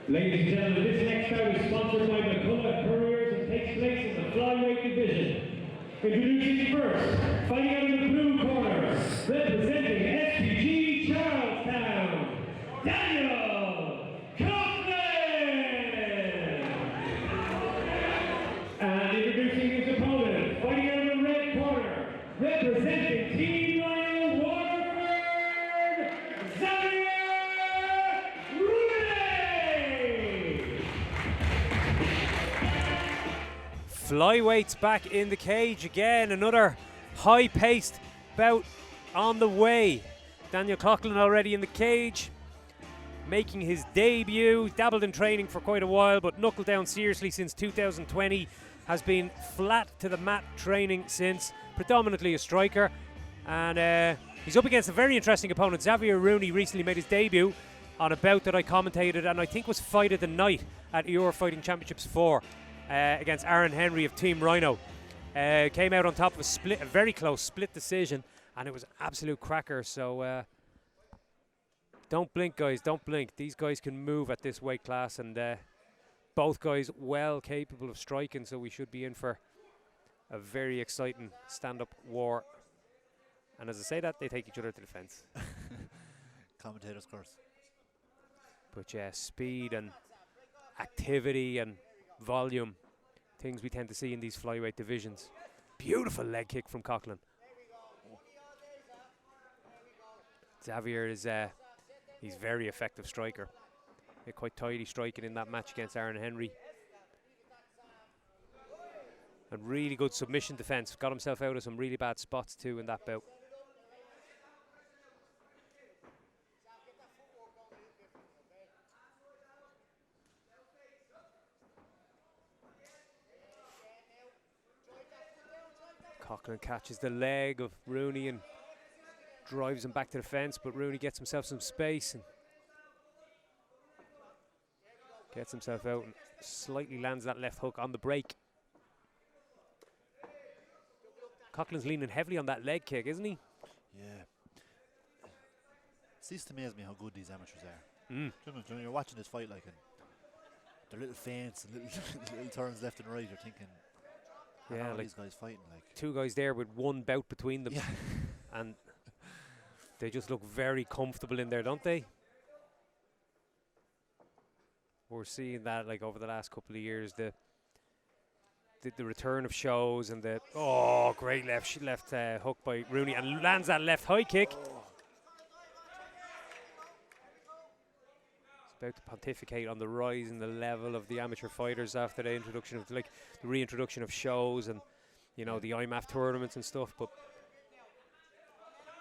Ladies and gentlemen, this next bout is sponsored by McCullough Couriers and takes place in the Flyweight division. Introducing first, fighting out in the blue corner, representing SPG Charlestown, Daniel Coughlan! And introducing his opponent, fighting out in the red corner, representing Team Ryano Waterford, Xavier Rooney! Flyweights back in the cage again. Another high-paced bout on the way. Daniel Coughlan already in the cage, making his debut. Dabbled in training for quite a while, but knuckled down seriously since 2020. Has been flat to the mat training since, predominantly a striker. And he's up against a very interesting opponent. Xavier Rooney recently made his debut on a bout that I commentated and I think was fight of the night at Euro Fighting Championships 4 against Aaron Henry of Team Ryano. Came out on top of a very close split decision, and it was an absolute cracker. So don't blink, guys, don't blink. These guys can move at this weight class, and both guys well capable of striking, so we should be in for a very exciting stand-up war. And as I say that, they take each other to the fence. Commentator's curse. But yeah, speed and activity and volume, things we tend to see in these flyweight divisions. Beautiful leg kick from Coughlan. Xavier is he's very effective striker. Quite tidy striking in that match against Aaron Henry. And really good submission defense. Got himself out of some really bad spots too in that bout. Coughlan catches the leg of Rooney and drives him back to the fence, but Rooney gets himself some space and gets himself out and slightly lands that left hook on the break. Coughlan's leaning heavily on that leg kick, isn't he? Yeah. It ceases to amaze me how good these amateurs are. Mm. When you're watching this fight, like, and their little feints and little turns left and right, you're thinking, yeah, like like these guys fighting, like two guys there with one bout between them, and they just look very comfortable in there, don't they? We're seeing that like over the last couple of years, the return of shows and the great left hook by Rooney, and lands that left high kick. He's about to pontificate on the rise in the level of the amateur fighters after the introduction of the reintroduction of shows and the IMAF tournaments and stuff. But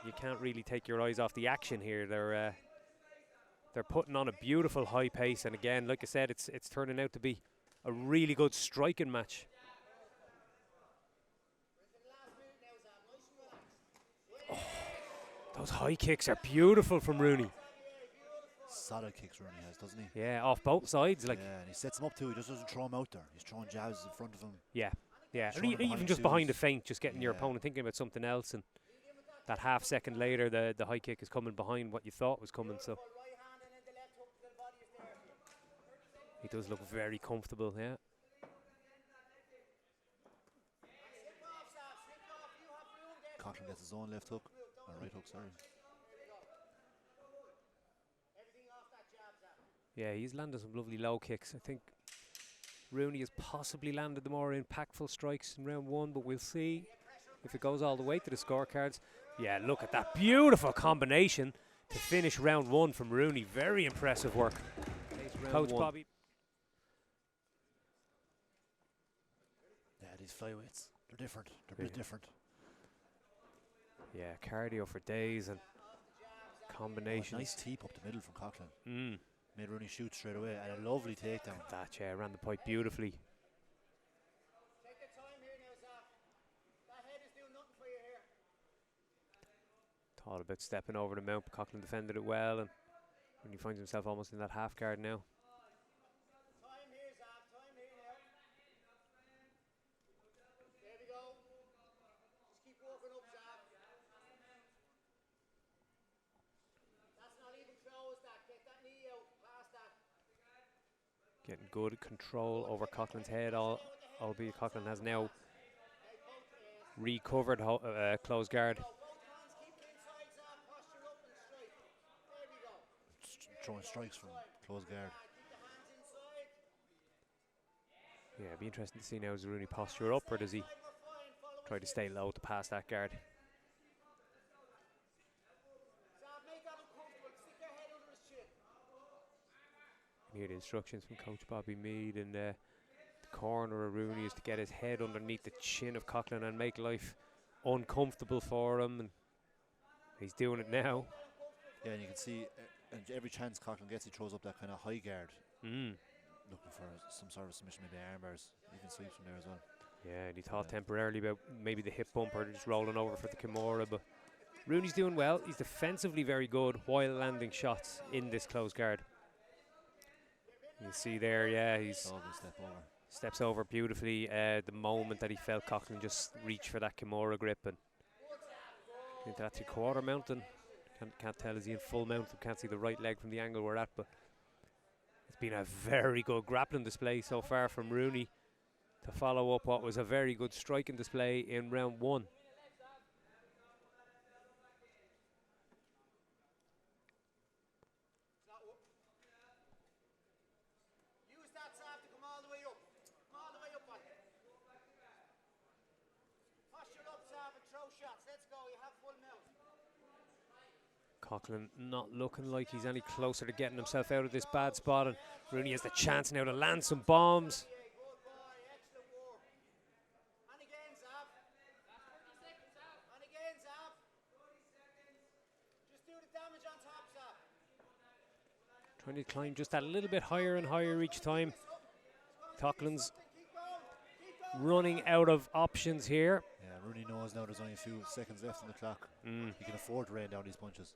you can't really take your eyes off the action here. They're putting on a beautiful high pace, and again, like I said, it's turning out to be a really good striking match. Oh, those high kicks are beautiful from Rooney. solid kicks Rooney has, doesn't he? Yeah, off both sides. Like, yeah, and he sets him up too. He just doesn't throw him out there. He's throwing jabs in front of him. Yeah, yeah. Or Throwing him even behind just behind the shoes. feint, just getting your opponent thinking about something else, and that half second later, the high kick is coming behind what you thought was coming. So he does look very comfortable. Yeah. Coughlan gets his own left hook, or right hook, sorry. Yeah, he's landed some lovely low kicks. I think Rooney has possibly landed the more impactful strikes in round one, but we'll see if it goes all the way to the scorecards. Yeah, look at that beautiful combination to finish round one from Rooney. Very impressive work. Coach Bobby. Yeah, these flyweights, they're different. They're a bit different. Yeah, cardio for days and combinations. Nice teep up the middle from Coughlan. Mm. Made Rooney shoot straight away, and a lovely takedown. That, yeah, ran the pipe beautifully. Thought about stepping over the mount, but Coughlan defended it well, and when he finds himself almost in that half guard now. Getting good control over Coughlan's head, albeit Coughlan has now recovered close guard. Throwing strikes from close guard. Yeah, it'd be interesting to see now, does Rooney posture up or does he try to stay low to pass that guard? You hear the instructions from Coach Bobby Mead, and the corner of Rooney is to get his head underneath the chin of Coughlan and make life uncomfortable for him, and he's doing it now. Yeah, and you can see every chance Coughlan gets, he throws up that kind of high guard. Looking for some sort of submission, maybe arm bars. You can sweep from there as well. Yeah, and he thought temporarily about maybe the hip bumper, just rolling over for the Kimura, but Rooney's doing well. He's defensively very good while landing shots in this close guard. You see there, yeah, he's steps over beautifully the moment that he felt Coughlan just reach for that Kimura grip and into that 3/4 mountain. Can't tell, is he in full mount? Can't see the right leg from the angle we're at, but it's been a very good grappling display so far from Rooney to follow up what was a very good striking display in round 1. Coughlan not looking like he's any closer to getting himself out of this bad spot, and Rooney has the chance now to land some bombs. Trying to climb just that little bit higher and higher each time. Coughlan's running out of options here. Yeah, Rooney knows now there's only a few seconds left on the clock. He can afford to rain down these punches.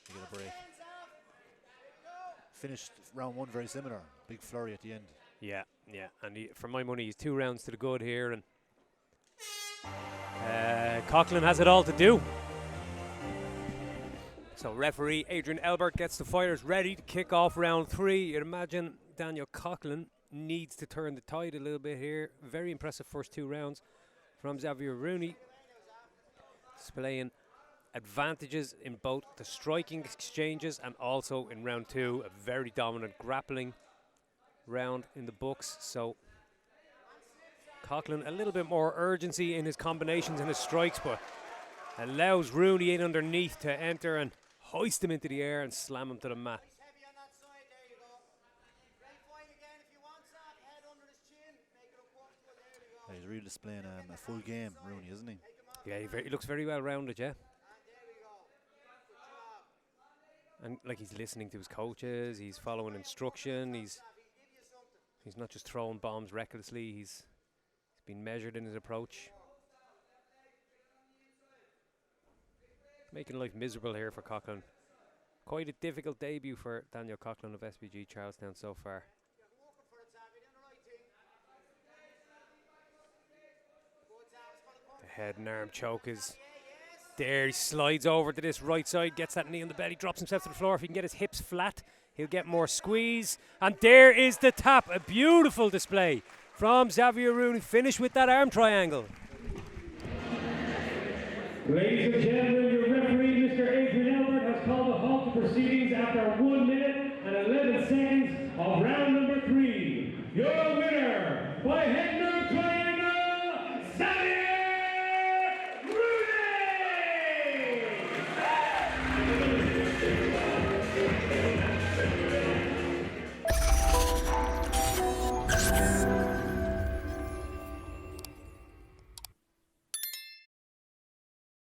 He get a break. Finished round 1 very similar. Big flurry at the end. Yeah, yeah. And for my money, he's 2 rounds to the good here. And Coughlan has it all to do. So referee Adrian Elbert gets the fighters ready to kick off round 3. You'd imagine Daniel Coughlan needs to turn the tide a little bit here. Very impressive first 2 rounds from Xavier Rooney, displaying advantages in both the striking exchanges and also in round 2, a very dominant grappling round in the books. So Coughlan a little bit more urgency in his combinations and his strikes, but allows Rooney in underneath to enter and hoist him into the air and slam him to the mat. He's really displaying a full game, Rooney, isn't he? Yeah, he looks very well rounded, yeah. And like he's listening to his coaches, he's following instruction, he's not just throwing bombs recklessly, he's been measured in his approach. Making life miserable here for Coughlan. Quite a difficult debut for Daniel Coughlan of SBG Charlestown so far. The head and arm choke is there. He slides over to this right side, gets that knee on the belly, drops himself to the floor. If he can get his hips flat, he'll get more squeeze. And there is the tap. A beautiful display from Xavier Rooney. Finish with that arm triangle. Ladies and gentlemen, your referee, Mr. Adrian Elbert, has called a halt to proceedings after 1 minute and 11 seconds of round number 3. Your